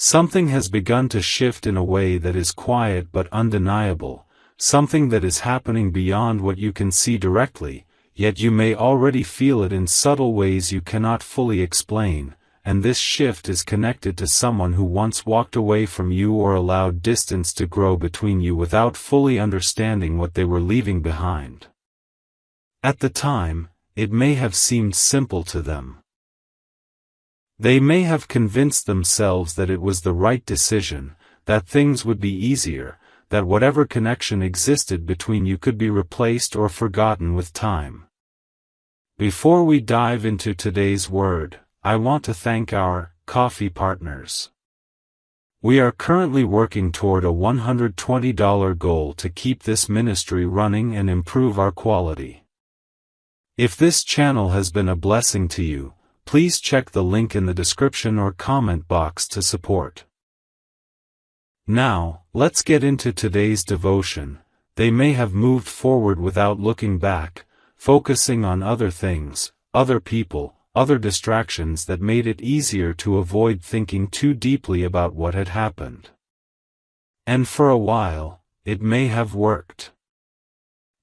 Something has begun to shift in a way that is quiet but undeniable, something that is happening beyond what you can see directly, yet you may already feel it in subtle ways you cannot fully explain, and this shift is connected to someone who once walked away from you or allowed distance to grow between you without fully understanding what they were leaving behind. At the time, it may have seemed simple to them. They may have convinced themselves that it was the right decision, that things would be easier, that whatever connection existed between you could be replaced or forgotten with time. Before we dive into today's word, I want to thank our coffee partners. We are currently working toward a $120 goal to keep this ministry running and improve our quality. If this channel has been a blessing to you, please check the link in the description or comment box to support. Now, let's get into today's devotion. They may have moved forward without looking back, focusing on other things, other people, other distractions that made it easier to avoid thinking too deeply about what had happened. And for a while, it may have worked.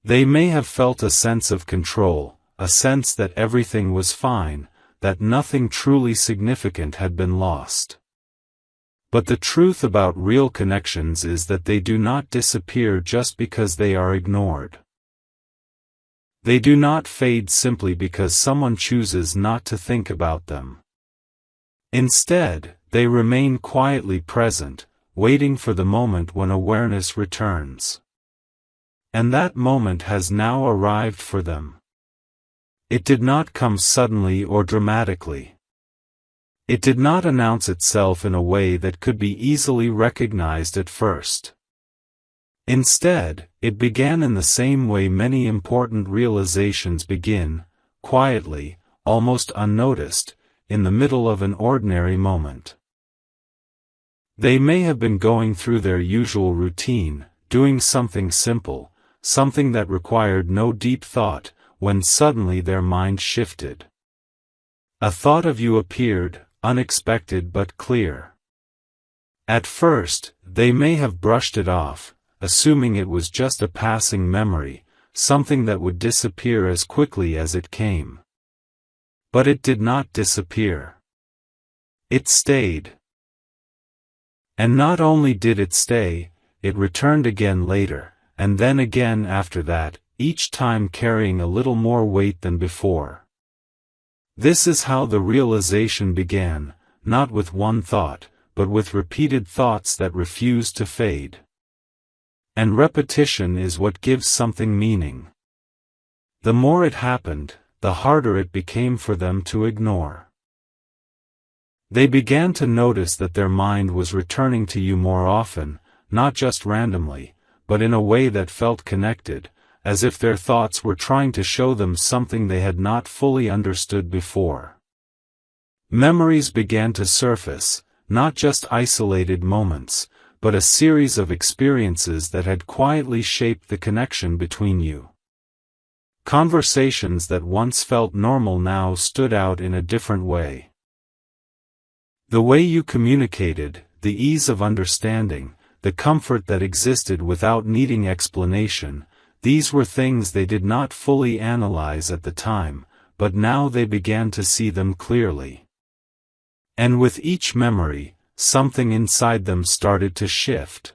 They may have felt a sense of control, a sense that everything was fine, that nothing truly significant had been lost. But the truth about real connections is that they do not disappear just because they are ignored. They do not fade simply because someone chooses not to think about them. Instead, they remain quietly present, waiting for the moment when awareness returns. And that moment has now arrived for them. It did not come suddenly or dramatically. It did not announce itself in a way that could be easily recognized at first. Instead, it began in the same way many important realizations begin, quietly, almost unnoticed, in the middle of an ordinary moment. They may have been going through their usual routine, doing something simple, something that required no deep thought, when suddenly their mind shifted. A thought of you appeared, unexpected but clear. At first, they may have brushed it off, assuming it was just a passing memory, something that would disappear as quickly as it came. But it did not disappear. It stayed. And not only did it stay, it returned again later, and then again after that, each time carrying a little more weight than before. This is how the realization began, not with one thought, but with repeated thoughts that refused to fade. And repetition is what gives something meaning. The more it happened, the harder it became for them to ignore. They began to notice that their mind was returning to you more often, not just randomly, but in a way that felt connected, as if their thoughts were trying to show them something they had not fully understood before. Memories began to surface, not just isolated moments, but a series of experiences that had quietly shaped the connection between you. Conversations that once felt normal now stood out in a different way. The way you communicated, the ease of understanding, the comfort that existed without needing explanation, these were things they did not fully analyze at the time, but now they began to see them clearly. And with each memory, something inside them started to shift.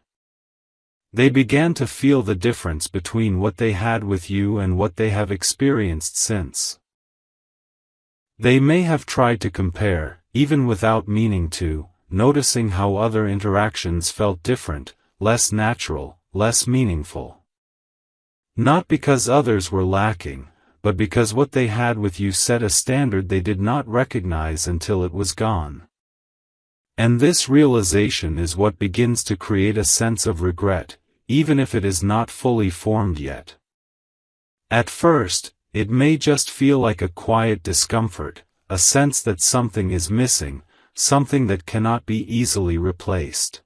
They began to feel the difference between what they had with you and what they have experienced since. They may have tried to compare, even without meaning to, noticing how other interactions felt different, less natural, less meaningful. Not because others were lacking, but because what they had with you set a standard they did not recognize until it was gone. And this realization is what begins to create a sense of regret, even if it is not fully formed yet. At first, it may just feel like a quiet discomfort, a sense that something is missing, something that cannot be easily replaced.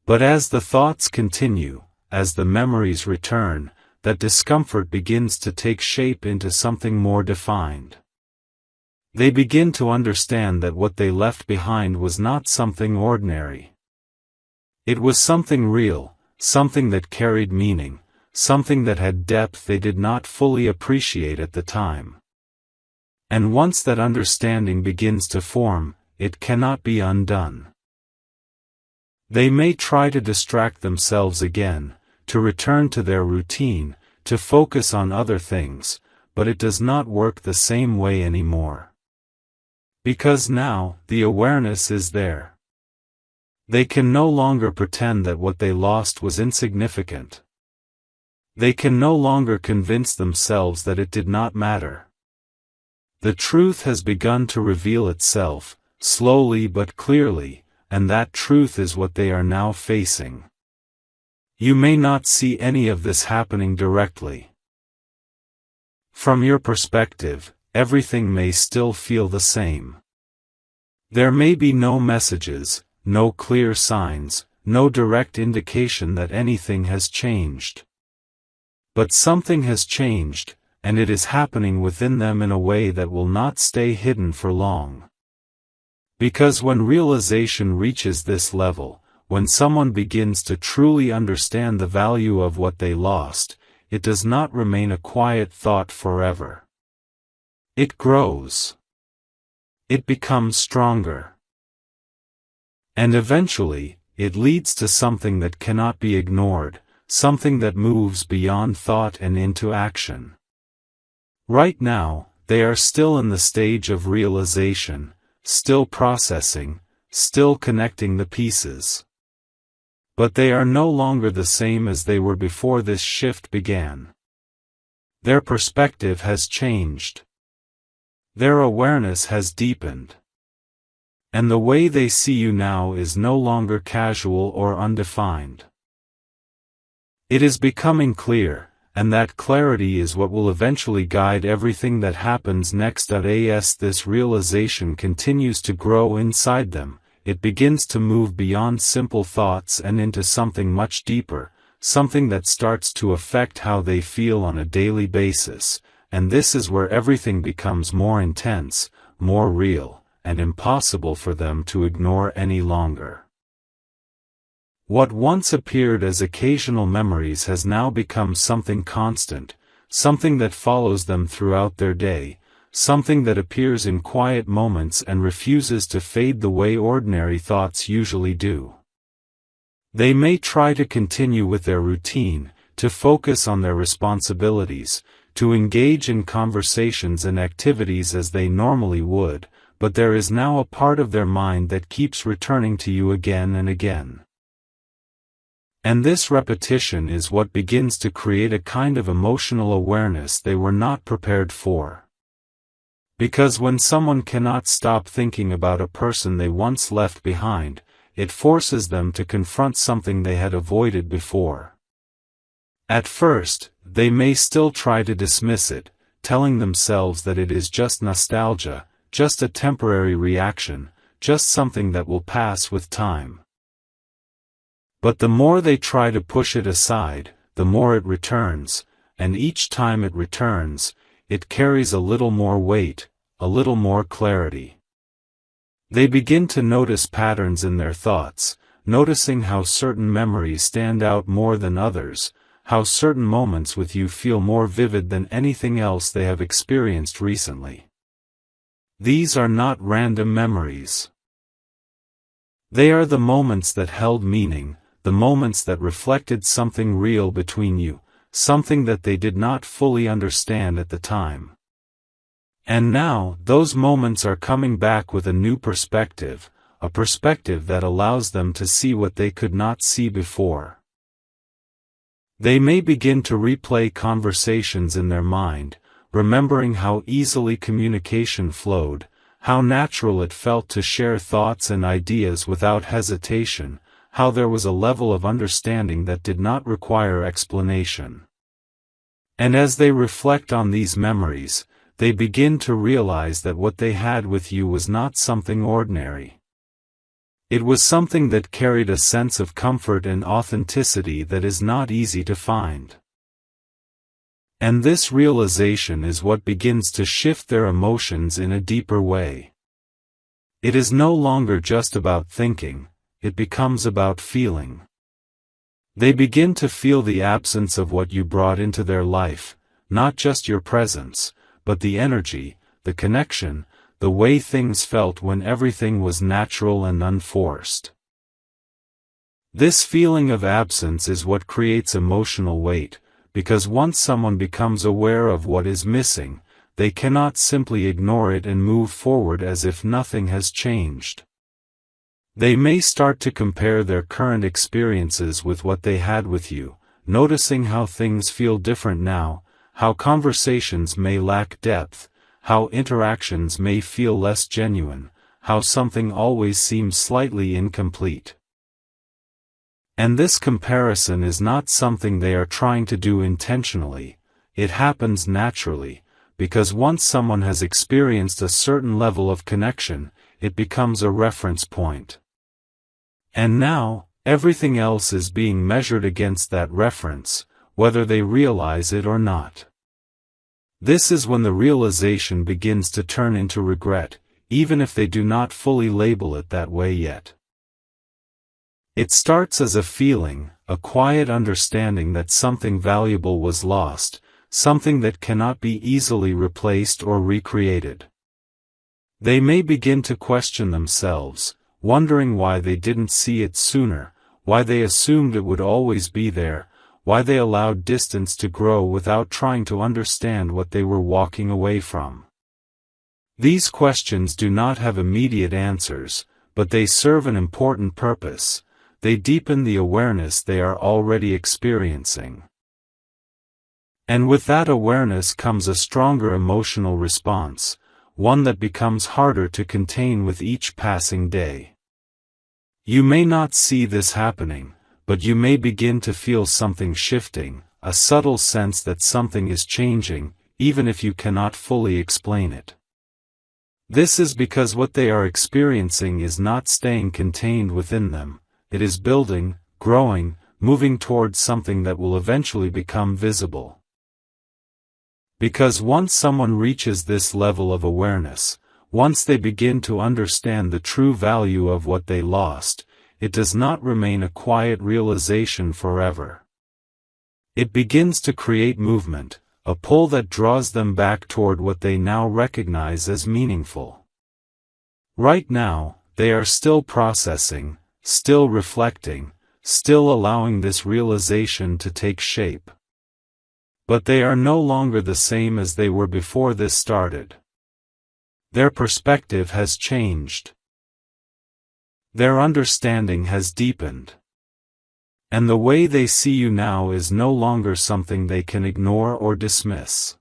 But as the thoughts continue, as the memories return, that discomfort begins to take shape into something more defined. They begin to understand that what they left behind was not something ordinary. It was something real, something that carried meaning, something that had depth they did not fully appreciate at the time. And once that understanding begins to form, it cannot be undone. They may try to distract themselves again, to return to their routine, to focus on other things, but it does not work the same way anymore. Because now, the awareness is there. They can no longer pretend that what they lost was insignificant. They can no longer convince themselves that it did not matter. The truth has begun to reveal itself, slowly but clearly, and that truth is what they are now facing. You may not see any of this happening directly. From your perspective, everything may still feel the same. There may be no messages, no clear signs, no direct indication that anything has changed. But something has changed, and it is happening within them in a way that will not stay hidden for long. Because when realization reaches this level, when someone begins to truly understand the value of what they lost, it does not remain a quiet thought forever. It grows. It becomes stronger. And eventually, it leads to something that cannot be ignored, something that moves beyond thought and into action. Right now, they are still in the stage of realization, still processing, still connecting the pieces. But they are no longer the same as they were before this shift began. Their perspective has changed. Their awareness has deepened. And the way they see you now is no longer casual or undefined. It is becoming clear, and that clarity is what will eventually guide everything that happens next. As this realization continues to grow inside them, it begins to move beyond simple thoughts and into something much deeper, something that starts to affect how they feel on a daily basis, and this is where everything becomes more intense, more real, and impossible for them to ignore any longer. What once appeared as occasional memories has now become something constant, something that follows them throughout their day, something that appears in quiet moments and refuses to fade the way ordinary thoughts usually do. They may try to continue with their routine, to focus on their responsibilities, to engage in conversations and activities as they normally would, but there is now a part of their mind that keeps returning to you again and again. And this repetition is what begins to create a kind of emotional awareness they were not prepared for. Because when someone cannot stop thinking about a person they once left behind, it forces them to confront something they had avoided before. At first, they may still try to dismiss it, telling themselves that it is just nostalgia, just a temporary reaction, just something that will pass with time. But the more they try to push it aside, the more it returns, and each time it returns, it carries a little more weight, a little more clarity. They begin to notice patterns in their thoughts, noticing how certain memories stand out more than others, how certain moments with you feel more vivid than anything else they have experienced recently. These are not random memories. They are the moments that held meaning, the moments that reflected something real between you, something that they did not fully understand at the time. And now, those moments are coming back with a new perspective, a perspective that allows them to see what they could not see before. They may begin to replay conversations in their mind, remembering how easily communication flowed, how natural it felt to share thoughts and ideas without hesitation, how there was a level of understanding that did not require explanation. And as they reflect on these memories, they begin to realize that what they had with you was not something ordinary. It was something that carried a sense of comfort and authenticity that is not easy to find. And this realization is what begins to shift their emotions in a deeper way. It is no longer just about thinking, it becomes about feeling. They begin to feel the absence of what you brought into their life, not just your presence, but the energy, the connection, the way things felt when everything was natural and unforced. This feeling of absence is what creates emotional weight, because once someone becomes aware of what is missing, they cannot simply ignore it and move forward as if nothing has changed. They may start to compare their current experiences with what they had with you, noticing how things feel different now, how conversations may lack depth, how interactions may feel less genuine, how something always seems slightly incomplete. And this comparison is not something they are trying to do intentionally, it happens naturally, because once someone has experienced a certain level of connection, it becomes a reference point. And now, everything else is being measured against that reference, whether they realize it or not. This is when the realization begins to turn into regret, even if they do not fully label it that way yet. It starts as a feeling, a quiet understanding that something valuable was lost, something that cannot be easily replaced or recreated. They may begin to question themselves, wondering why they didn't see it sooner, why they assumed it would always be there, why they allowed distance to grow without trying to understand what they were walking away from. These questions do not have immediate answers, but they serve an important purpose. They deepen the awareness they are already experiencing. And with that awareness comes a stronger emotional response, one that becomes harder to contain with each passing day. You may not see this happening, but you may begin to feel something shifting, a subtle sense that something is changing, even if you cannot fully explain it. This is because what they are experiencing is not staying contained within them, it is building, growing, moving towards something that will eventually become visible. Because once someone reaches this level of awareness, once they begin to understand the true value of what they lost, it does not remain a quiet realization forever. It begins to create movement, a pull that draws them back toward what they now recognize as meaningful. Right now, they are still processing, still reflecting, still allowing this realization to take shape. But they are no longer the same as they were before this started. Their perspective has changed. Their understanding has deepened. And the way they see you now is no longer something they can ignore or dismiss.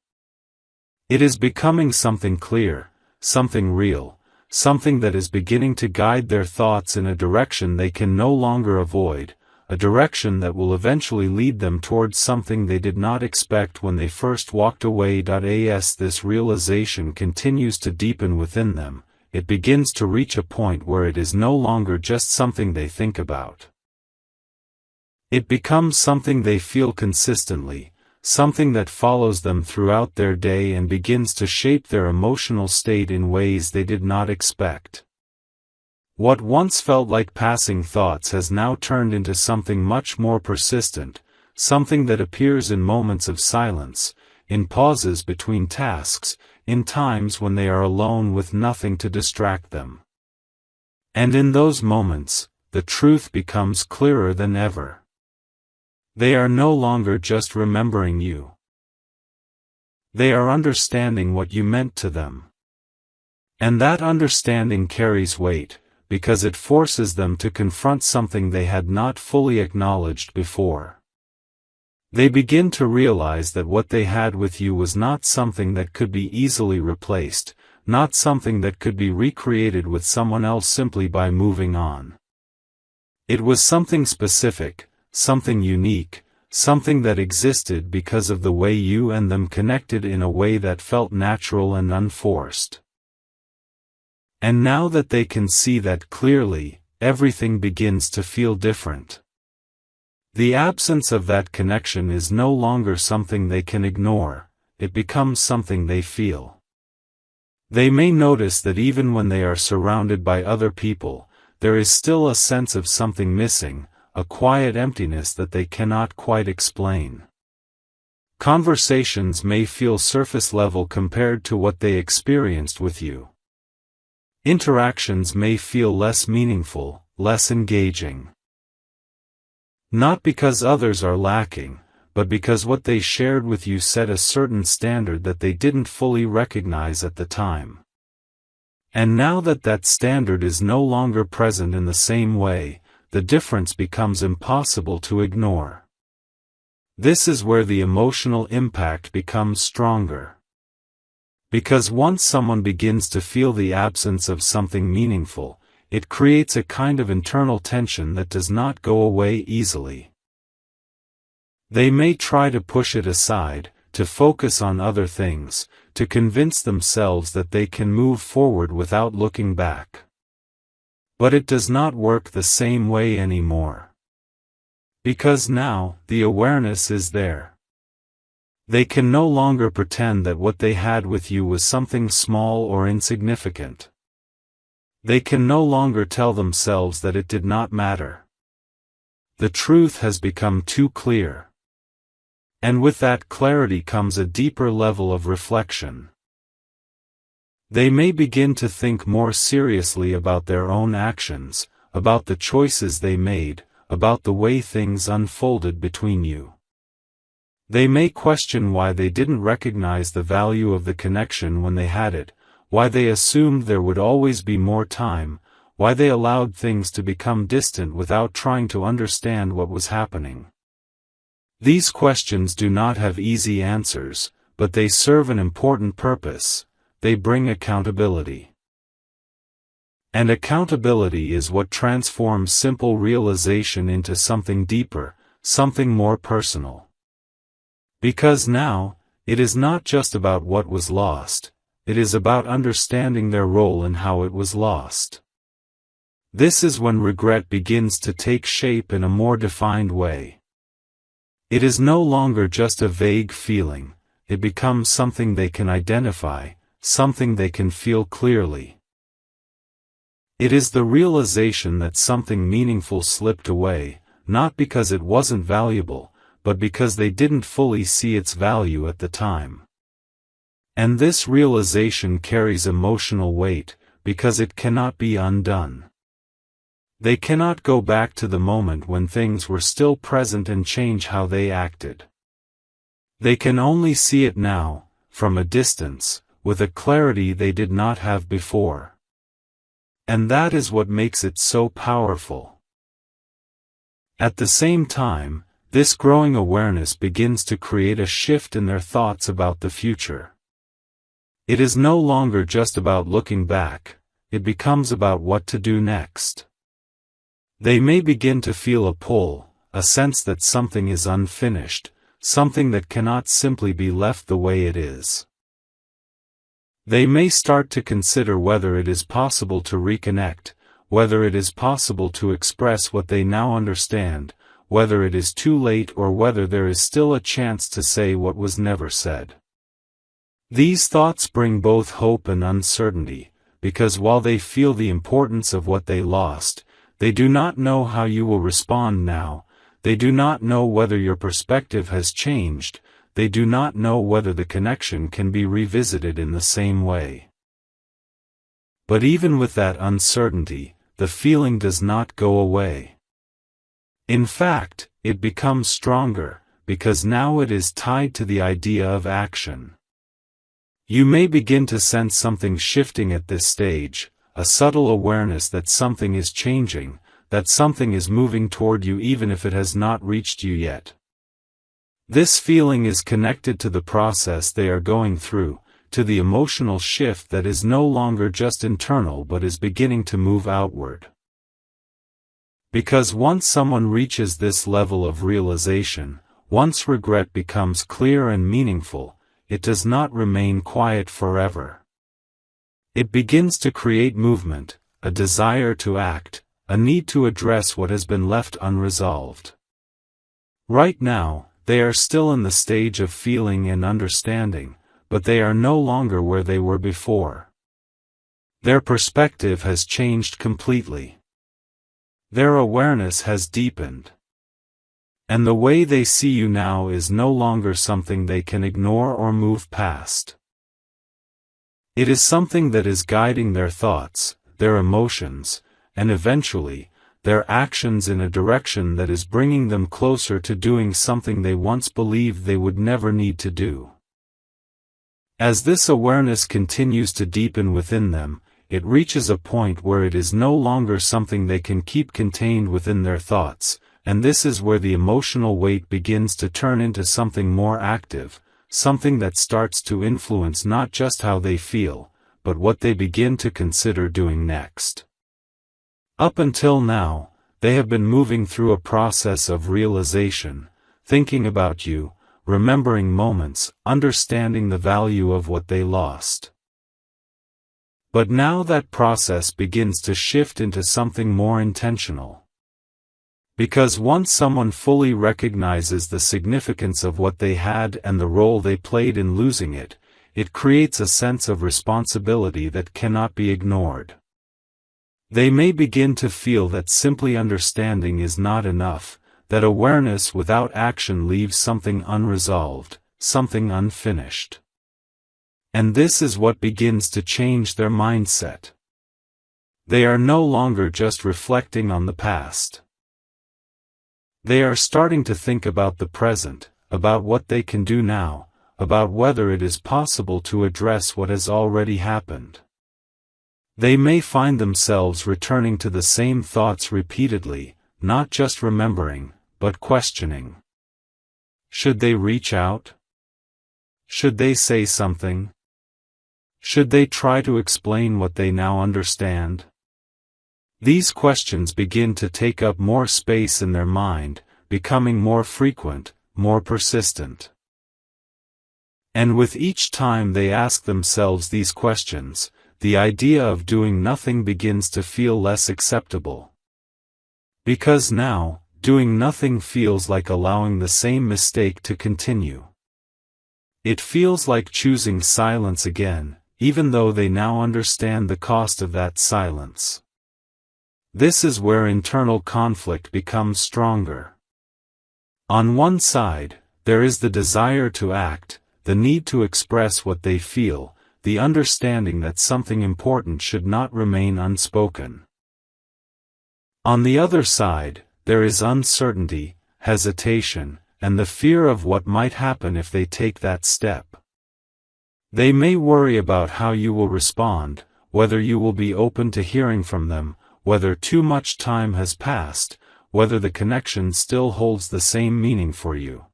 It is becoming something clear, something real, something that is beginning to guide their thoughts in a direction they can no longer avoid, a direction that will eventually lead them towards something they did not expect when they first walked away. As this realization continues to deepen within them, it begins to reach a point where it is no longer just something they think about. It becomes something they feel consistently, something that follows them throughout their day and begins to shape their emotional state in ways they did not expect. What once felt like passing thoughts has now turned into something much more persistent, something that appears in moments of silence, in pauses between tasks, in times when they are alone with nothing to distract them. And in those moments, the truth becomes clearer than ever. They are no longer just remembering you. They are understanding what you meant to them. And that understanding carries weight, because it forces them to confront something they had not fully acknowledged before. They begin to realize that what they had with you was not something that could be easily replaced, not something that could be recreated with someone else simply by moving on. It was something specific, something unique, something that existed because of the way you and them connected in a way that felt natural and unforced. And now that they can see that clearly, everything begins to feel different. The absence of that connection is no longer something they can ignore, it becomes something they feel. They may notice that even when they are surrounded by other people, there is still a sense of something missing, a quiet emptiness that they cannot quite explain. Conversations may feel surface level compared to what they experienced with you. Interactions may feel less meaningful, less engaging. Not because others are lacking, but because what they shared with you set a certain standard that they didn't fully recognize at the time. And now that that standard is no longer present in the same way, the difference becomes impossible to ignore. This is where the emotional impact becomes stronger. Because once someone begins to feel the absence of something meaningful, it creates a kind of internal tension that does not go away easily. They may try to push it aside, to focus on other things, to convince themselves that they can move forward without looking back. But it does not work the same way anymore. Because now, the awareness is there. They can no longer pretend that what they had with you was something small or insignificant. They can no longer tell themselves that it did not matter. The truth has become too clear. And with that clarity comes a deeper level of reflection. They may begin to think more seriously about their own actions, about the choices they made, about the way things unfolded between you. They may question why they didn't recognize the value of the connection when they had it, why they assumed there would always be more time, why they allowed things to become distant without trying to understand what was happening. These questions do not have easy answers, but they serve an important purpose. They bring accountability. And accountability is what transforms simple realization into something deeper, something more personal. Because now, it is not just about what was lost, it is about understanding their role in how it was lost. This is when regret begins to take shape in a more defined way. It is no longer just a vague feeling, it becomes something they can identify, something they can feel clearly. It is the realization that something meaningful slipped away, not because it wasn't valuable, but because they didn't fully see its value at the time. And this realization carries emotional weight, because it cannot be undone. They cannot go back to the moment when things were still present and change how they acted. They can only see it now, from a distance, with a clarity they did not have before. And that is what makes it so powerful. At the same time, this growing awareness begins to create a shift in their thoughts about the future. It is no longer just about looking back, it becomes about what to do next. They may begin to feel a pull, a sense that something is unfinished, something that cannot simply be left the way it is. They may start to consider whether it is possible to reconnect, whether it is possible to express what they now understand, whether it is too late or whether there is still a chance to say what was never said. These thoughts bring both hope and uncertainty, because while they feel the importance of what they lost, they do not know how you will respond now, they do not know whether your perspective has changed, they do not know whether the connection can be revisited in the same way. But even with that uncertainty, the feeling does not go away. In fact, it becomes stronger, because now it is tied to the idea of action. You may begin to sense something shifting at this stage, a subtle awareness that something is changing, that something is moving toward you even if it has not reached you yet. This feeling is connected to the process they are going through, to the emotional shift that is no longer just internal but is beginning to move outward. Because once someone reaches this level of realization, once regret becomes clear and meaningful, it does not remain quiet forever. It begins to create movement, a desire to act, a need to address what has been left unresolved. Right now, they are still in the stage of feeling and understanding, but they are no longer where they were before. Their perspective has changed completely. Their awareness has deepened. And the way they see you now is no longer something they can ignore or move past. It is something that is guiding their thoughts, their emotions, and eventually, their actions in a direction that is bringing them closer to doing something they once believed they would never need to do. As this awareness continues to deepen within them, it reaches a point where it is no longer something they can keep contained within their thoughts, and this is where the emotional weight begins to turn into something more active, something that starts to influence not just how they feel, but what they begin to consider doing next. Up until now, they have been moving through a process of realization, thinking about you, remembering moments, understanding the value of what they lost. But now that process begins to shift into something more intentional. Because once someone fully recognizes the significance of what they had and the role they played in losing it, it creates a sense of responsibility that cannot be ignored. They may begin to feel that simply understanding is not enough, that awareness without action leaves something unresolved, something unfinished. And this is what begins to change their mindset. They are no longer just reflecting on the past. They are starting to think about the present, about what they can do now, about whether it is possible to address what has already happened. They may find themselves returning to the same thoughts repeatedly, not just remembering, but questioning. Should they reach out? Should they say something? Should they try to explain what they now understand? These questions begin to take up more space in their mind, becoming more frequent, more persistent. And with each time they ask themselves these questions, the idea of doing nothing begins to feel less acceptable. Because now, doing nothing feels like allowing the same mistake to continue. It feels like choosing silence again, even though they now understand the cost of that silence. This is where internal conflict becomes stronger. On one side, there is the desire to act, the need to express what they feel, the understanding that something important should not remain unspoken. On the other side, there is uncertainty, hesitation, and the fear of what might happen if they take that step. They may worry about how you will respond, whether you will be open to hearing from them, whether too much time has passed, whether the connection still holds the same meaning for you.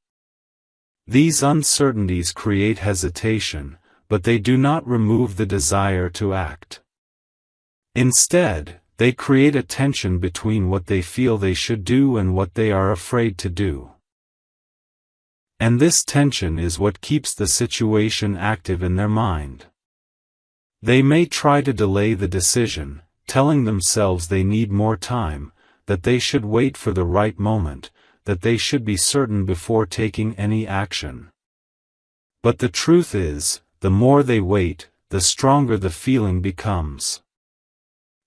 These uncertainties create hesitation, but they do not remove the desire to act. Instead, they create a tension between what they feel they should do and what they are afraid to do. And this tension is what keeps the situation active in their mind. They may try to delay the decision, telling themselves they need more time, that they should wait for the right moment, that they should be certain before taking any action. But the truth is, the more they wait, the stronger the feeling becomes.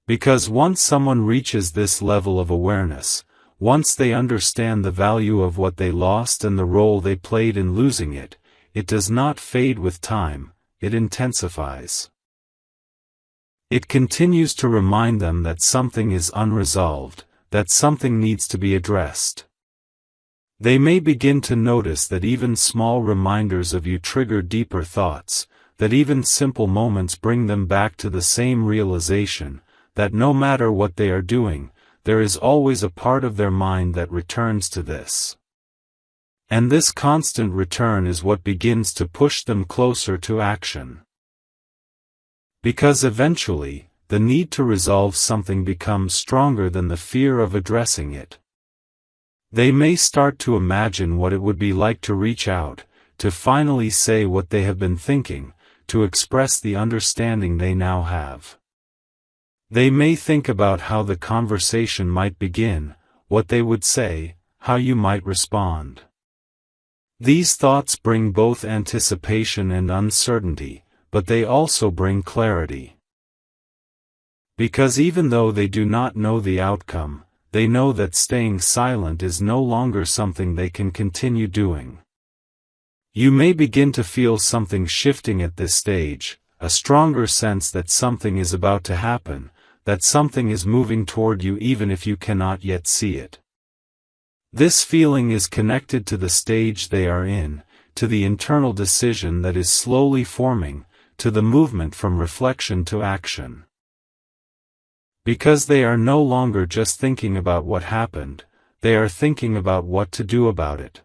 Because once someone reaches this level of awareness, once they understand the value of what they lost and the role they played in losing it, it does not fade with time, it intensifies. It continues to remind them that something is unresolved, that something needs to be addressed. They may begin to notice that even small reminders of you trigger deeper thoughts, that even simple moments bring them back to the same realization, that no matter what they are doing, there is always a part of their mind that returns to this. And this constant return is what begins to push them closer to action. Because eventually, the need to resolve something becomes stronger than the fear of addressing it. They may start to imagine what it would be like to reach out, to finally say what they have been thinking, to express the understanding they now have. They may think about how the conversation might begin, what they would say, how you might respond. These thoughts bring both anticipation and uncertainty, but they also bring clarity. Because even though they do not know the outcome, they know that staying silent is no longer something they can continue doing. You may begin to feel something shifting at this stage, a stronger sense that something is about to happen, that something is moving toward you even if you cannot yet see it. This feeling is connected to the stage they are in, to the internal decision that is slowly forming, to the movement from reflection to action. Because they are no longer just thinking about what happened, they are thinking about what to do about it.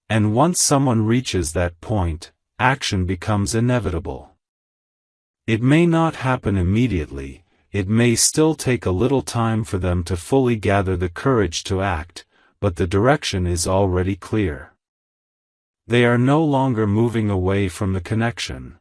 And once someone reaches that point, action becomes inevitable. It may not happen immediately, it may still take a little time for them to fully gather the courage to act, but the direction is already clear. They are no longer moving away from the connection.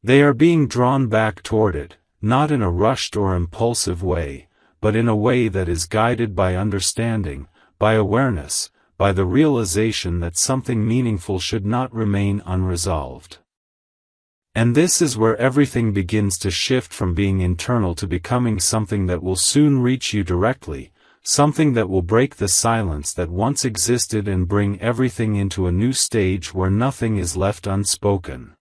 They are being drawn back toward it, not in a rushed or impulsive way, but in a way that is guided by understanding, by awareness, by the realization that something meaningful should not remain unresolved. And this is where everything begins to shift from being internal to becoming something that will soon reach you directly, something that will break the silence that once existed and bring everything into a new stage where nothing is left unspoken.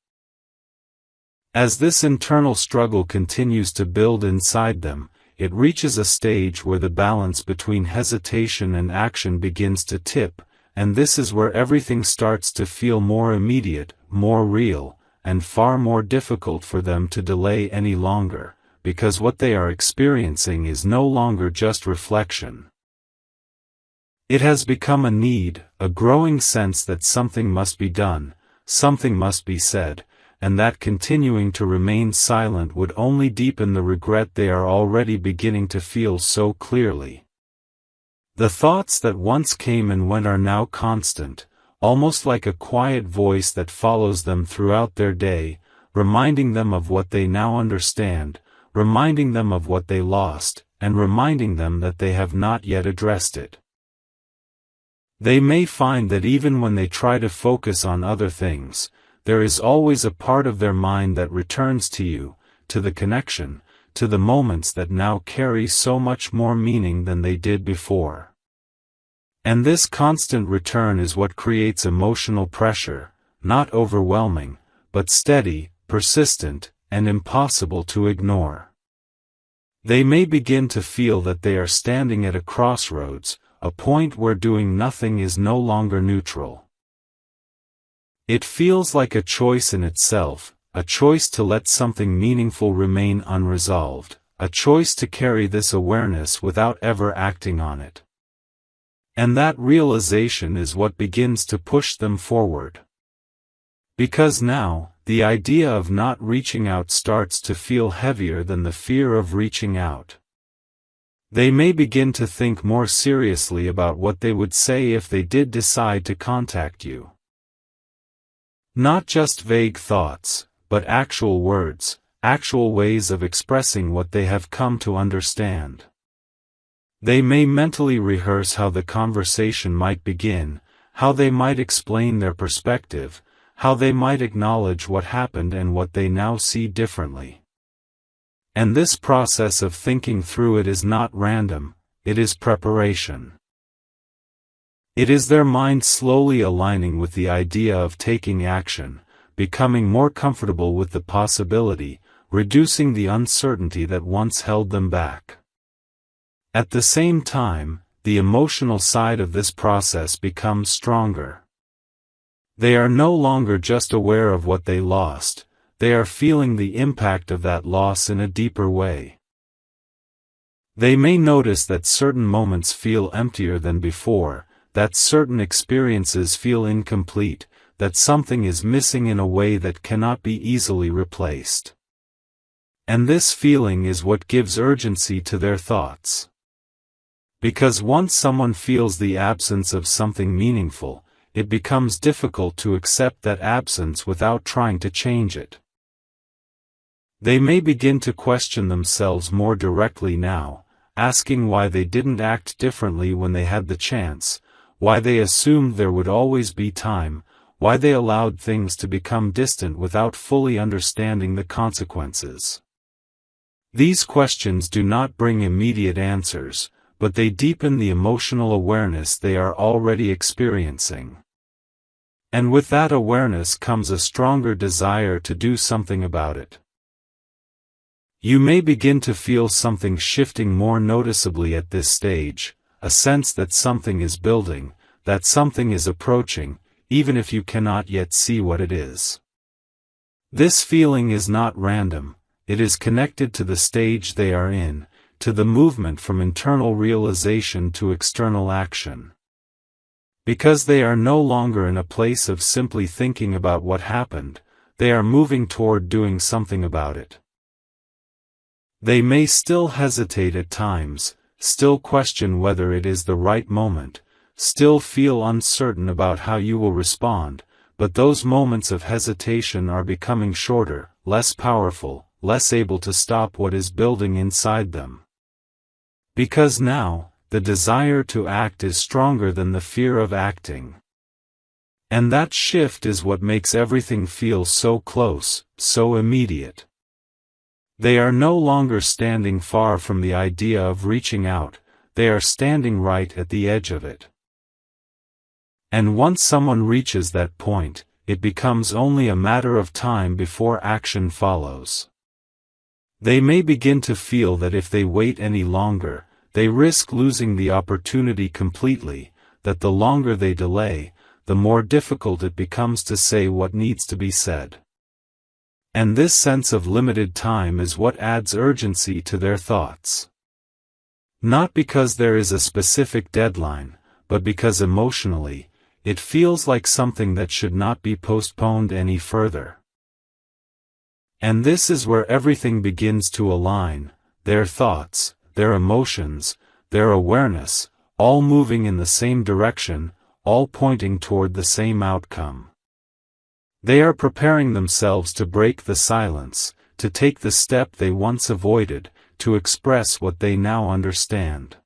As this internal struggle continues to build inside them, it reaches a stage where the balance between hesitation and action begins to tip, and this is where everything starts to feel more immediate, more real, and far more difficult for them to delay any longer, because what they are experiencing is no longer just reflection. It has become a need, a growing sense that something must be done, something must be said, and that continuing to remain silent would only deepen the regret they are already beginning to feel so clearly. The thoughts that once came and went are now constant, almost like a quiet voice that follows them throughout their day, reminding them of what they now understand, reminding them of what they lost, and reminding them that they have not yet addressed it. They may find that even when they try to focus on other things, there is always a part of their mind that returns to you, to the connection, to the moments that now carry so much more meaning than they did before. And this constant return is what creates emotional pressure, not overwhelming, but steady, persistent, and impossible to ignore. They may begin to feel that they are standing at a crossroads, a point where doing nothing is no longer neutral. It feels like a choice in itself, a choice to let something meaningful remain unresolved, a choice to carry this awareness without ever acting on it. And that realization is what begins to push them forward. Because now, the idea of not reaching out starts to feel heavier than the fear of reaching out. They may begin to think more seriously about what they would say if they did decide to contact you. Not just vague thoughts, but actual words, actual ways of expressing what they have come to understand. They may mentally rehearse how the conversation might begin, how they might explain their perspective, how they might acknowledge what happened and what they now see differently. And this process of thinking through it is not random, it is preparation. It is their mind slowly aligning with the idea of taking action, becoming more comfortable with the possibility, reducing the uncertainty that once held them back. At the same time, the emotional side of this process becomes stronger. They are no longer just aware of what they lost, they are feeling the impact of that loss in a deeper way. They may notice that certain moments feel emptier than before, that certain experiences feel incomplete, that something is missing in a way that cannot be easily replaced. And this feeling is what gives urgency to their thoughts. Because once someone feels the absence of something meaningful, it becomes difficult to accept that absence without trying to change it. They may begin to question themselves more directly now, asking why they didn't act differently when they had the chance, why they assumed there would always be time, why they allowed things to become distant without fully understanding the consequences. These questions do not bring immediate answers, but they deepen the emotional awareness they are already experiencing. And with that awareness comes a stronger desire to do something about it. You may begin to feel something shifting more noticeably at this stage, a sense that something is building, that something is approaching, even if you cannot yet see what it is. This feeling is not random, it is connected to the stage they are in, to the movement from internal realization to external action. Because they are no longer in a place of simply thinking about what happened, they are moving toward doing something about it. They may still hesitate at times, still question whether it is the right moment, still feel uncertain about how you will respond, but those moments of hesitation are becoming shorter, less powerful, less able to stop what is building inside them. Because now, the desire to act is stronger than the fear of acting. And that shift is what makes everything feel so close, so immediate. They are no longer standing far from the idea of reaching out, they are standing right at the edge of it. And once someone reaches that point, it becomes only a matter of time before action follows. They may begin to feel that if they wait any longer, they risk losing the opportunity completely, that the longer they delay, the more difficult it becomes to say what needs to be said. And this sense of limited time is what adds urgency to their thoughts. Not because there is a specific deadline, but because emotionally, it feels like something that should not be postponed any further. And this is where everything begins to align, their thoughts, their emotions, their awareness, all moving in the same direction, all pointing toward the same outcome. They are preparing themselves to break the silence, to take the step they once avoided, to express what they now understand.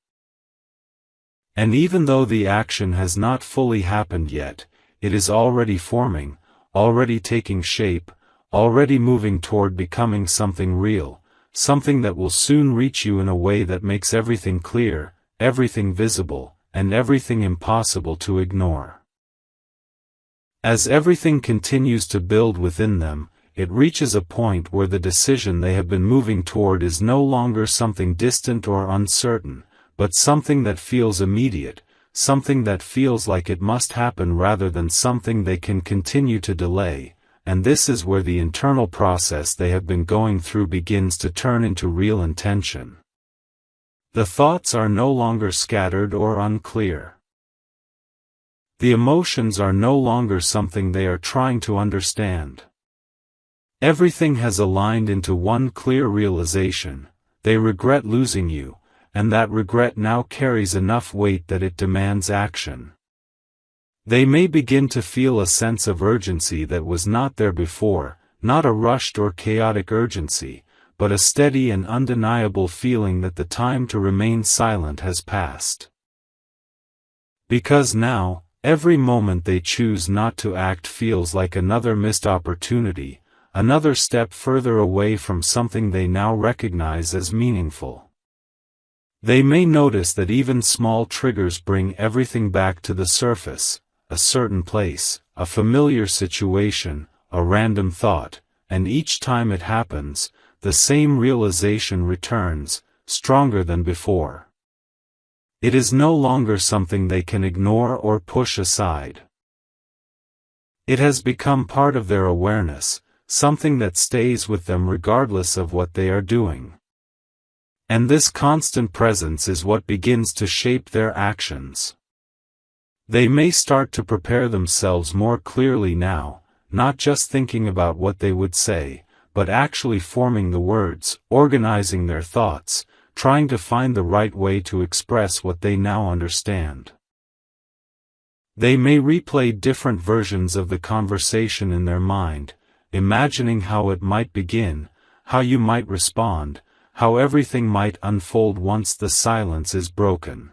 And even though the action has not fully happened yet, it is already forming, already taking shape, already moving toward becoming something real, something that will soon reach you in a way that makes everything clear, everything visible, and everything impossible to ignore. As everything continues to build within them, it reaches a point where the decision they have been moving toward is no longer something distant or uncertain, but something that feels immediate, something that feels like it must happen rather than something they can continue to delay, and this is where the internal process they have been going through begins to turn into real intention. The thoughts are no longer scattered or unclear. The emotions are no longer something they are trying to understand. Everything has aligned into one clear realization: they regret losing you, and that regret now carries enough weight that it demands action. They may begin to feel a sense of urgency that was not there before, not a rushed or chaotic urgency, but a steady and undeniable feeling that the time to remain silent has passed. Because now, every moment they choose not to act feels like another missed opportunity, another step further away from something they now recognize as meaningful. They may notice that even small triggers bring everything back to the surface, a certain place, a familiar situation, a random thought, and each time it happens, the same realization returns, stronger than before. It is no longer something they can ignore or push aside. It has become part of their awareness, something that stays with them regardless of what they are doing. And this constant presence is what begins to shape their actions. They may start to prepare themselves more clearly now, not just thinking about what they would say, but actually forming the words, organizing their thoughts, trying to find the right way to express what they now understand. They may replay different versions of the conversation in their mind, imagining how it might begin, how you might respond, how everything might unfold once the silence is broken.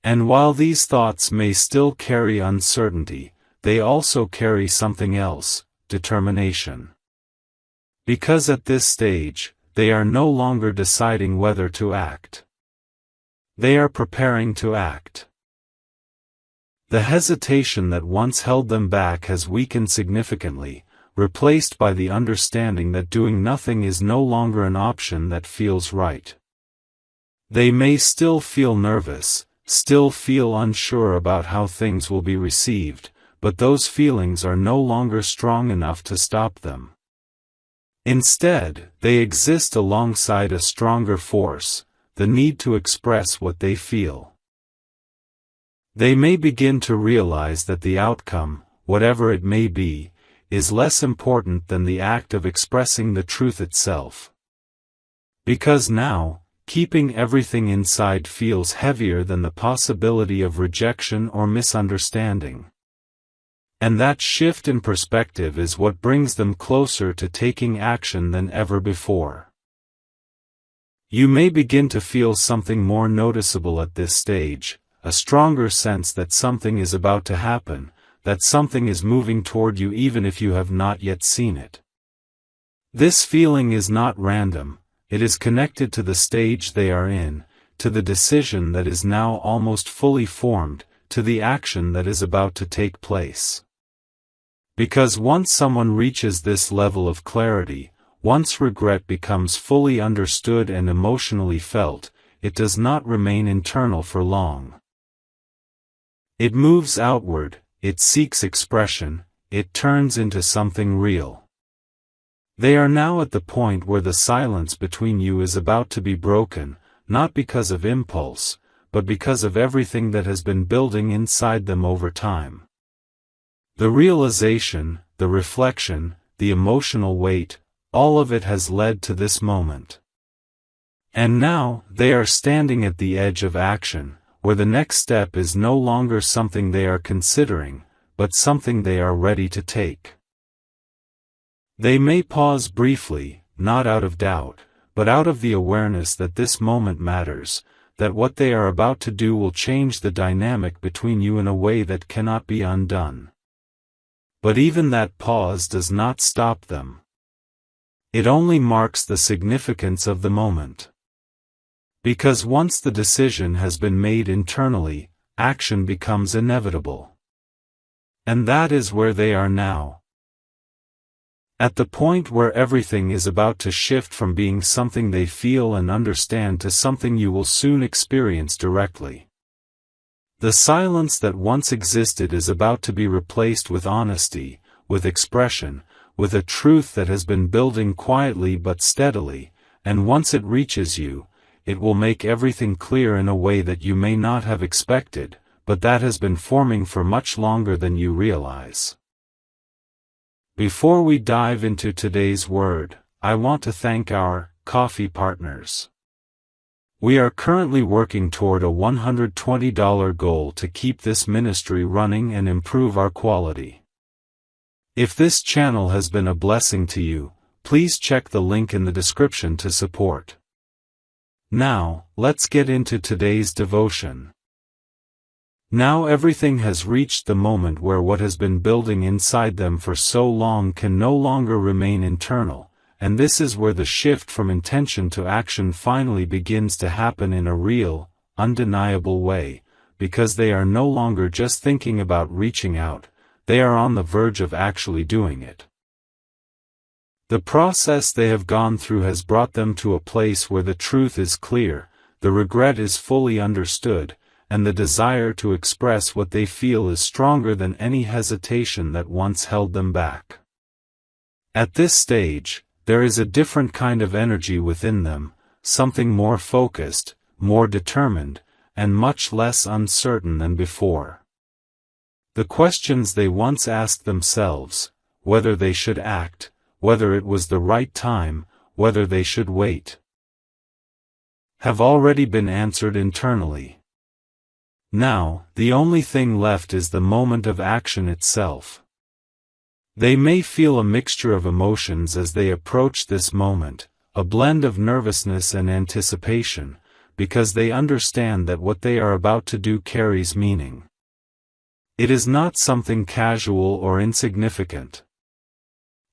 And while these thoughts may still carry uncertainty, they also carry something else, determination. Because at this stage, they are no longer deciding whether to act. They are preparing to act. The hesitation that once held them back has weakened significantly, replaced by the understanding that doing nothing is no longer an option that feels right. They may still feel nervous, still feel unsure about how things will be received, but those feelings are no longer strong enough to stop them. Instead, they exist alongside a stronger force, the need to express what they feel. They may begin to realize that the outcome, whatever it may be, is less important than the act of expressing the truth itself. Because now, keeping everything inside feels heavier than the possibility of rejection or misunderstanding. And that shift in perspective is what brings them closer to taking action than ever before. You may begin to feel something more noticeable at this stage, a stronger sense that something is about to happen, that something is moving toward you even if you have not yet seen it. This feeling is not random, it is connected to the stage they are in, to the decision that is now almost fully formed, to the action that is about to take place. Because once someone reaches this level of clarity, once regret becomes fully understood and emotionally felt, it does not remain internal for long. It moves outward, it seeks expression, it turns into something real. They are now at the point where the silence between you is about to be broken, not because of impulse, but because of everything that has been building inside them over time. The realization, the reflection, the emotional weight, all of it has led to this moment. And now, they are standing at the edge of action, where the next step is no longer something they are considering, but something they are ready to take. They may pause briefly, not out of doubt, but out of the awareness that this moment matters, that what they are about to do will change the dynamic between you in a way that cannot be undone. But even that pause does not stop them. It only marks the significance of the moment. Because once the decision has been made internally, action becomes inevitable. And that is where they are now. At the point where everything is about to shift from being something they feel and understand to something you will soon experience directly. The silence that once existed is about to be replaced with honesty, with expression, with a truth that has been building quietly but steadily, and once it reaches you, it will make everything clear in a way that you may not have expected, but that has been forming for much longer than you realize. Before we dive into today's word, I want to thank our coffee partners. We are currently working toward a $120 goal to keep this ministry running and improve our quality. If this channel has been a blessing to you, please check the link in the description to support. Now, let's get into today's devotion. Now everything has reached the moment where what has been building inside them for so long can no longer remain internal, and this is where the shift from intention to action finally begins to happen in a real, undeniable way, because they are no longer just thinking about reaching out, they are on the verge of actually doing it. The process they have gone through has brought them to a place where the truth is clear, the regret is fully understood, and the desire to express what they feel is stronger than any hesitation that once held them back. At this stage, there is a different kind of energy within them, something more focused, more determined, and much less uncertain than before. The questions they once asked themselves, whether they should act, whether it was the right time, whether they should wait, have already been answered internally. Now, the only thing left is the moment of action itself. They may feel a mixture of emotions as they approach this moment, a blend of nervousness and anticipation, because they understand that what they are about to do carries meaning. It is not something casual or insignificant.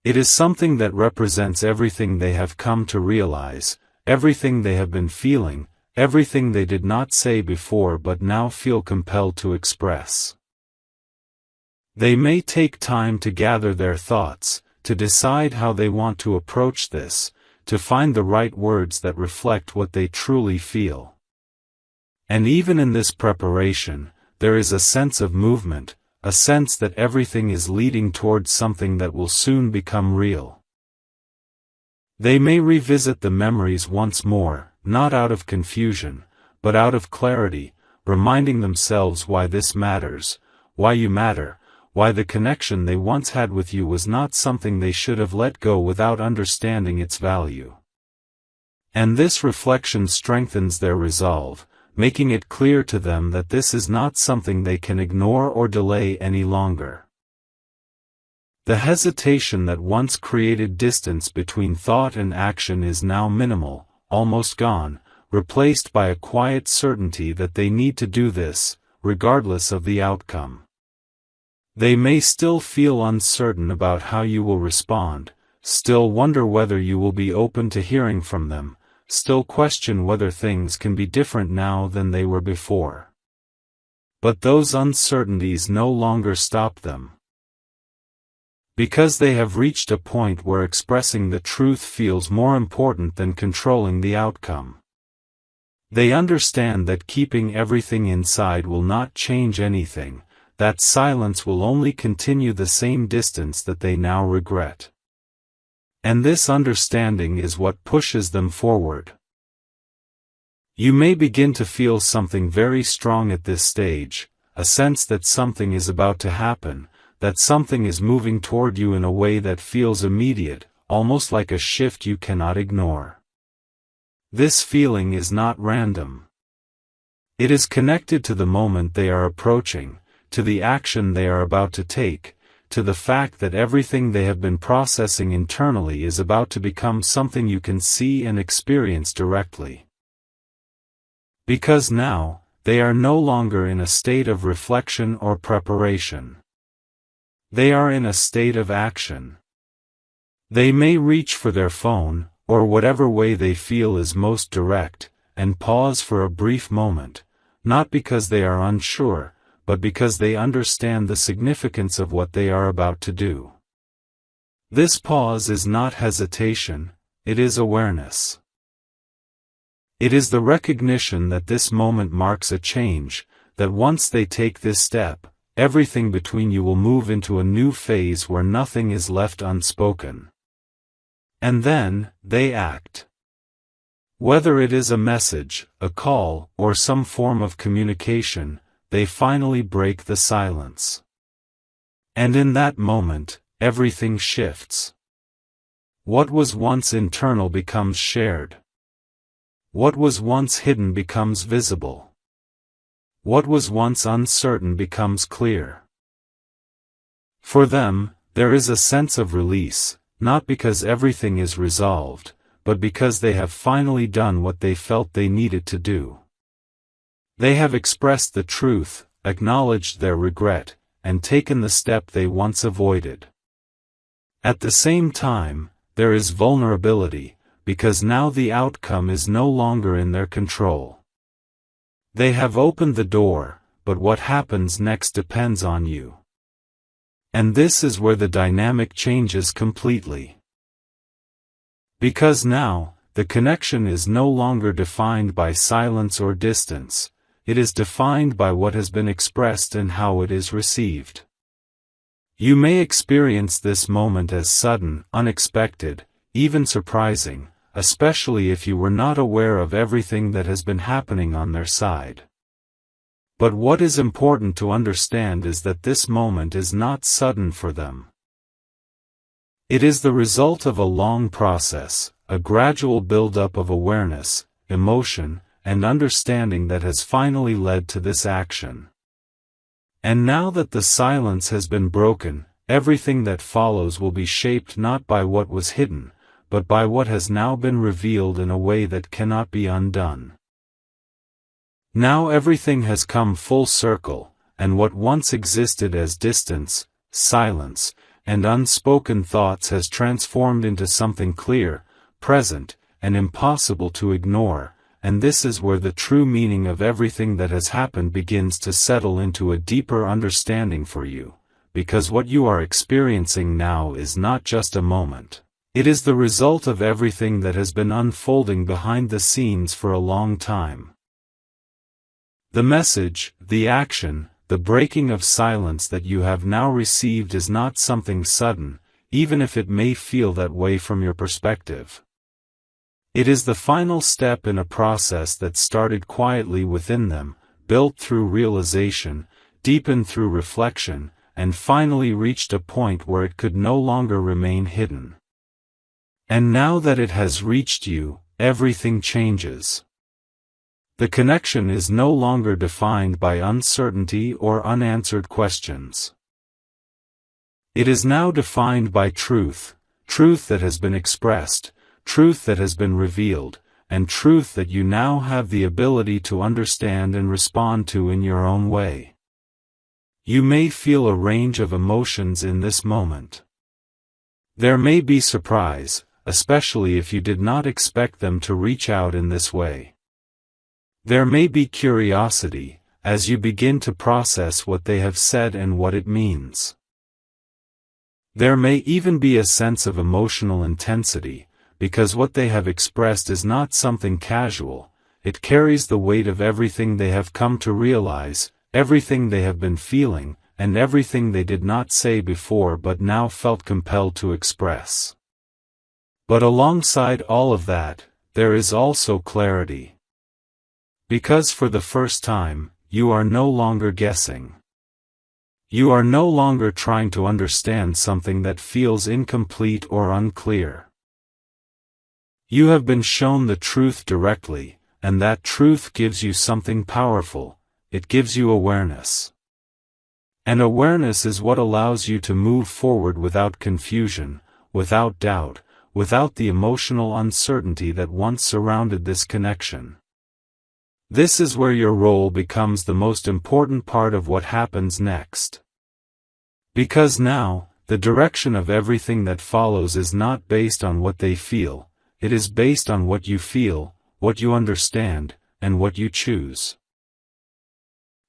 It is something that represents everything they have come to realize, everything they have been feeling, everything they did not say before but now feel compelled to express. They may take time to gather their thoughts, to decide how they want to approach this, to find the right words that reflect what they truly feel. And even in this preparation, there is a sense of movement, a sense that everything is leading towards something that will soon become real. They may revisit the memories once more, not out of confusion, but out of clarity, reminding themselves why this matters, why you matter, why the connection they once had with you was not something they should have let go without understanding its value. And this reflection strengthens their resolve, making it clear to them that this is not something they can ignore or delay any longer. The hesitation that once created distance between thought and action is now minimal, almost gone, replaced by a quiet certainty that they need to do this, regardless of the outcome. They may still feel uncertain about how you will respond, still wonder whether you will be open to hearing from them, still question whether things can be different now than they were before. But those uncertainties no longer stop them. Because they have reached a point where expressing the truth feels more important than controlling the outcome. They understand that keeping everything inside will not change anything, that silence will only continue the same distance that they now regret. And this understanding is what pushes them forward. You may begin to feel something very strong at this stage, a sense that something is about to happen, that something is moving toward you in a way that feels immediate, almost like a shift you cannot ignore. This feeling is not random. It is connected to the moment they are approaching, to the action they are about to take, to the fact that everything they have been processing internally is about to become something you can see and experience directly. Because now, they are no longer in a state of reflection or preparation. They are in a state of action. They may reach for their phone, or whatever way they feel is most direct, and pause for a brief moment, not because they are unsure, but because they understand the significance of what they are about to do. This pause is not hesitation, it is awareness. It is the recognition that this moment marks a change, that once they take this step, everything between you will move into a new phase where nothing is left unspoken. And then, they act. Whether it is a message, a call, or some form of communication, they finally break the silence. And in that moment, everything shifts. What was once internal becomes shared. What was once hidden becomes visible. What was once uncertain becomes clear. For them, there is a sense of release, not because everything is resolved, but because they have finally done what they felt they needed to do. They have expressed the truth, acknowledged their regret, and taken the step they once avoided. At the same time, there is vulnerability, because now the outcome is no longer in their control. They have opened the door, but what happens next depends on you. And this is where the dynamic changes completely. Because now, the connection is no longer defined by silence or distance, it is defined by what has been expressed and how it is received. You may experience this moment as sudden, unexpected, even surprising, especially if you were not aware of everything that has been happening on their side. But what is important to understand is that this moment is not sudden for them. It is the result of a long process, a gradual build-up of awareness, emotion, and understanding that has finally led to this action. And now that the silence has been broken, everything that follows will be shaped not by what was hidden, but by what has now been revealed in a way that cannot be undone. Now everything has come full circle, and what once existed as distance, silence, and unspoken thoughts has transformed into something clear, present, and impossible to ignore, and this is where the true meaning of everything that has happened begins to settle into a deeper understanding for you, because what you are experiencing now is not just a moment. It is the result of everything that has been unfolding behind the scenes for a long time. The message, the action, the breaking of silence that you have now received is not something sudden, even if it may feel that way from your perspective. It is the final step in a process that started quietly within them, built through realization, deepened through reflection, and finally reached a point where it could no longer remain hidden. And now that it has reached you, everything changes. The connection is no longer defined by uncertainty or unanswered questions. It is now defined by truth, truth that has been expressed, truth that has been revealed, and truth that you now have the ability to understand and respond to in your own way. You may feel a range of emotions in this moment. There may be surprise, especially if you did not expect them to reach out in this way. There may be curiosity, as you begin to process what they have said and what it means. There may even be a sense of emotional intensity, because what they have expressed is not something casual, it carries the weight of everything they have come to realize, everything they have been feeling, and everything they did not say before but now felt compelled to express. But alongside all of that, there is also clarity. Because for the first time, you are no longer guessing. You are no longer trying to understand something that feels incomplete or unclear. You have been shown the truth directly, and that truth gives you something powerful. It gives you awareness. And awareness is what allows you to move forward without confusion, without doubt, without the emotional uncertainty that once surrounded this connection. This is where your role becomes the most important part of what happens next. Because now, the direction of everything that follows is not based on what they feel, it is based on what you feel, what you understand, and what you choose.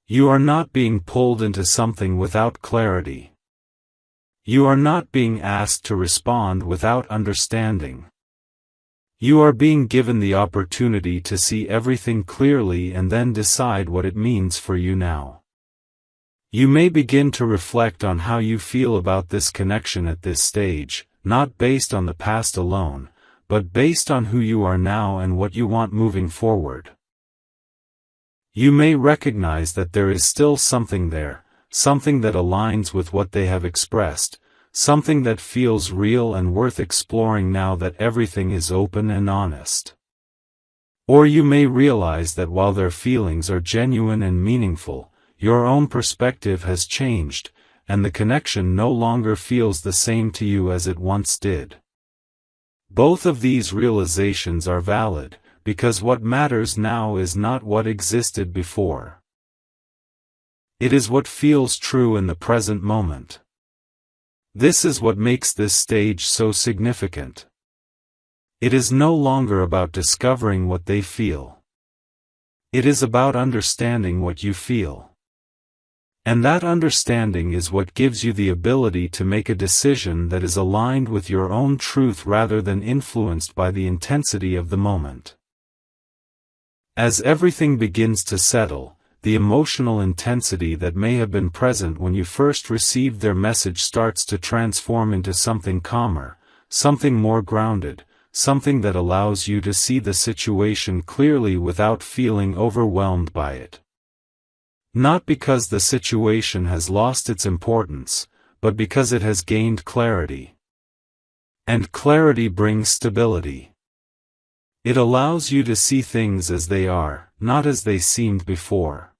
You are not being pulled into something without clarity. You are not being asked to respond without understanding. You are being given the opportunity to see everything clearly and then decide what it means for you now. You may begin to reflect on how you feel about this connection at this stage, not based on the past alone, but based on who you are now and what you want moving forward. You may recognize that there is still something there, something that aligns with what they have expressed, something that feels real and worth exploring now that everything is open and honest. Or you may realize that while their feelings are genuine and meaningful, your own perspective has changed, and the connection no longer feels the same to you as it once did. Both of these realizations are valid, because what matters now is not what existed before. It is what feels true in the present moment. This is what makes this stage so significant. It is no longer about discovering what they feel. It is about understanding what you feel. And that understanding is what gives you the ability to make a decision that is aligned with your own truth rather than influenced by the intensity of the moment. As everything begins to settle, the emotional intensity that may have been present when you first received their message starts to transform into something calmer, something more grounded, something that allows you to see the situation clearly without feeling overwhelmed by it. Not because the situation has lost its importance, but because it has gained clarity. And clarity brings stability. It allows you to see things as they are, not as they seemed before.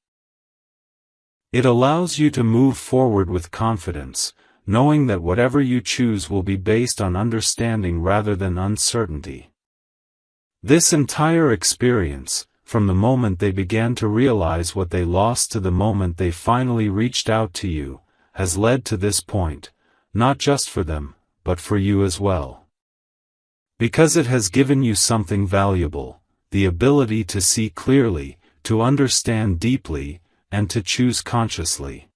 It allows you to move forward with confidence, knowing that whatever you choose will be based on understanding rather than uncertainty. This entire experience, from the moment they began to realize what they lost to the moment they finally reached out to you, has led to this point, not just for them, but for you as well. Because it has given you something valuable, the ability to see clearly, to understand deeply, and to choose consciously.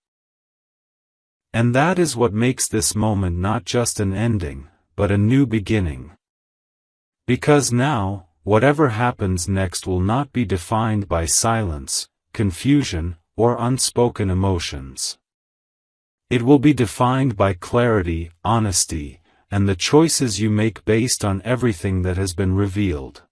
And that is what makes this moment not just an ending, but a new beginning. Because now, whatever happens next will not be defined by silence, confusion, or unspoken emotions. It will be defined by clarity, honesty, and the choices you make based on everything that has been revealed.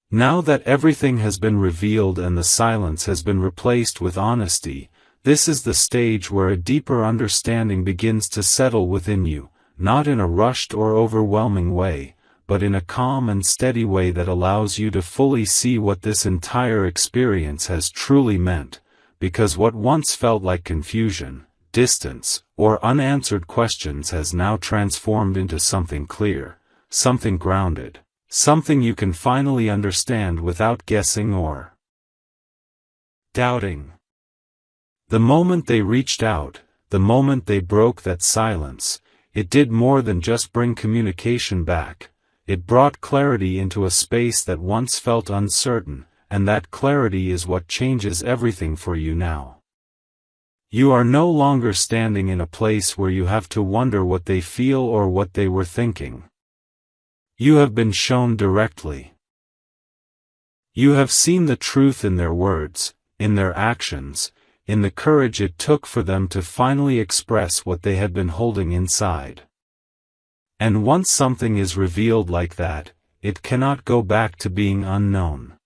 Now that everything has been revealed and the silence has been replaced with honesty, this is the stage where a deeper understanding begins to settle within you, not in a rushed or overwhelming way, but in a calm and steady way that allows you to fully see what this entire experience has truly meant, because what once felt like confusion, distance, or unanswered questions has now transformed into something clear, something grounded, something you can finally understand without guessing or doubting. The moment they reached out, the moment they broke that silence, it did more than just bring communication back. It brought clarity into a space that once felt uncertain, and that clarity is what changes everything for you now. You are no longer standing in a place where you have to wonder what they feel or what they were thinking. You have been shown directly. You have seen the truth in their words, in their actions, in the courage it took for them to finally express what they had been holding inside. And once something is revealed like that, it cannot go back to being unknown.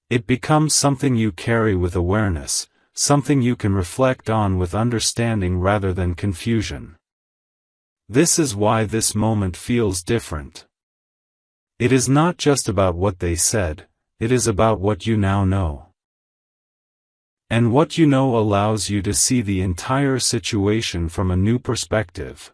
It becomes something you carry with awareness, something you can reflect on with understanding rather than confusion. This is why this moment feels different. It is not just about what they said, it is about what you now know. And what you know allows you to see the entire situation from a new perspective.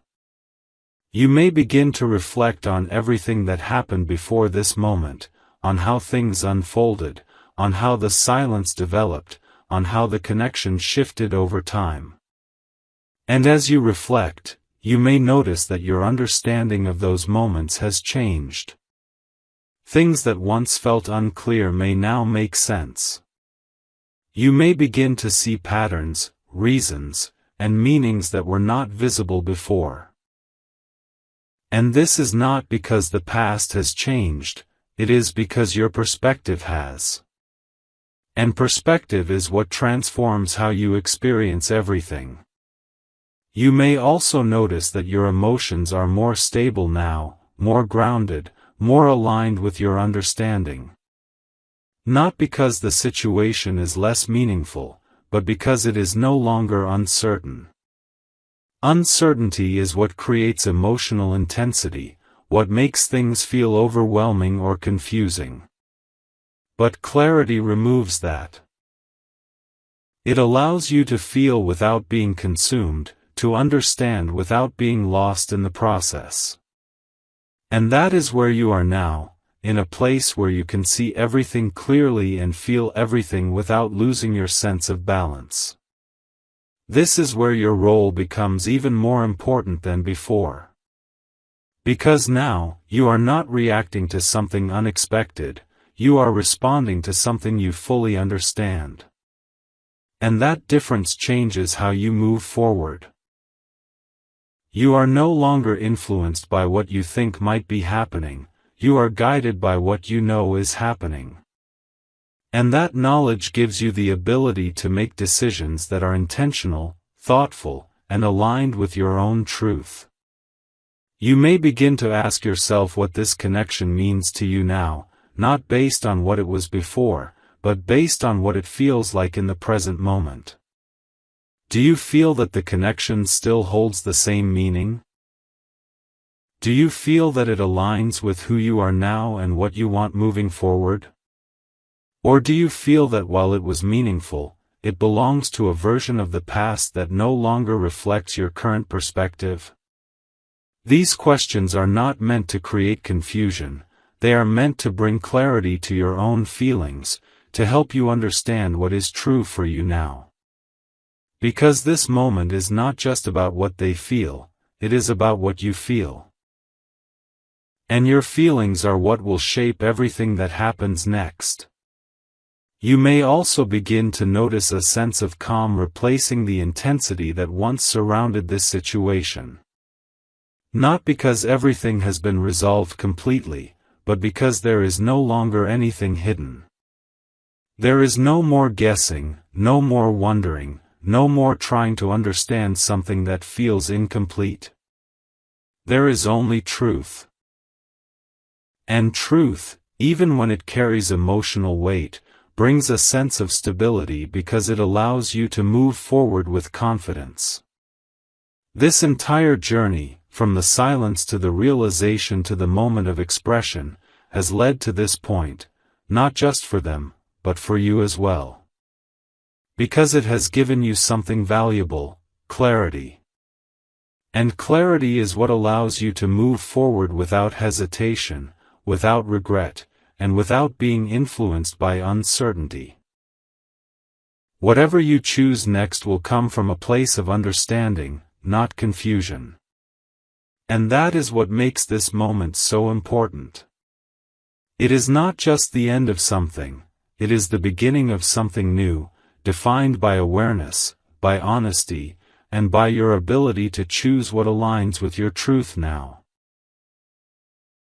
You may begin to reflect on everything that happened before this moment, on how things unfolded, on how the silence developed, on how the connection shifted over time. And as you reflect, you may notice that your understanding of those moments has changed. Things that once felt unclear may now make sense. You may begin to see patterns, reasons, and meanings that were not visible before. And this is not because the past has changed, it is because your perspective has. And perspective is what transforms how you experience everything. You may also notice that your emotions are more stable now, more grounded, more aligned with your understanding. Not because the situation is less meaningful, but because it is no longer uncertain. Uncertainty is what creates emotional intensity, what makes things feel overwhelming or confusing. But clarity removes that. It allows you to feel without being consumed, to understand without being lost in the process. And that is where you are now, in a place where you can see everything clearly and feel everything without losing your sense of balance. This is where your role becomes even more important than before. Because now, you are not reacting to something unexpected, you are responding to something you fully understand. And that difference changes how you move forward. You are no longer influenced by what you think might be happening, you are guided by what you know is happening. And that knowledge gives you the ability to make decisions that are intentional, thoughtful, and aligned with your own truth. You may begin to ask yourself what this connection means to you now, not based on what it was before, but based on what it feels like in the present moment. Do you feel that the connection still holds the same meaning? Do you feel that it aligns with who you are now and what you want moving forward? Or do you feel that while it was meaningful, it belongs to a version of the past that no longer reflects your current perspective? These questions are not meant to create confusion, they are meant to bring clarity to your own feelings, to help you understand what is true for you now. Because this moment is not just about what they feel, it is about what you feel. And your feelings are what will shape everything that happens next. You may also begin to notice a sense of calm replacing the intensity that once surrounded this situation. Not because everything has been resolved completely, but because there is no longer anything hidden. There is no more guessing, no more wondering, no more trying to understand something that feels incomplete. There is only truth. And truth, even when it carries emotional weight, brings a sense of stability because it allows you to move forward with confidence. This entire journey, from the silence to the realization to the moment of expression, has led to this point, not just for them, but for you as well. Because it has given you something valuable, clarity. And clarity is what allows you to move forward without hesitation, without regret, and without being influenced by uncertainty. Whatever you choose next will come from a place of understanding, not confusion. And that is what makes this moment so important. It is not just the end of something, it is the beginning of something new, defined by awareness, by honesty, and by your ability to choose what aligns with your truth now.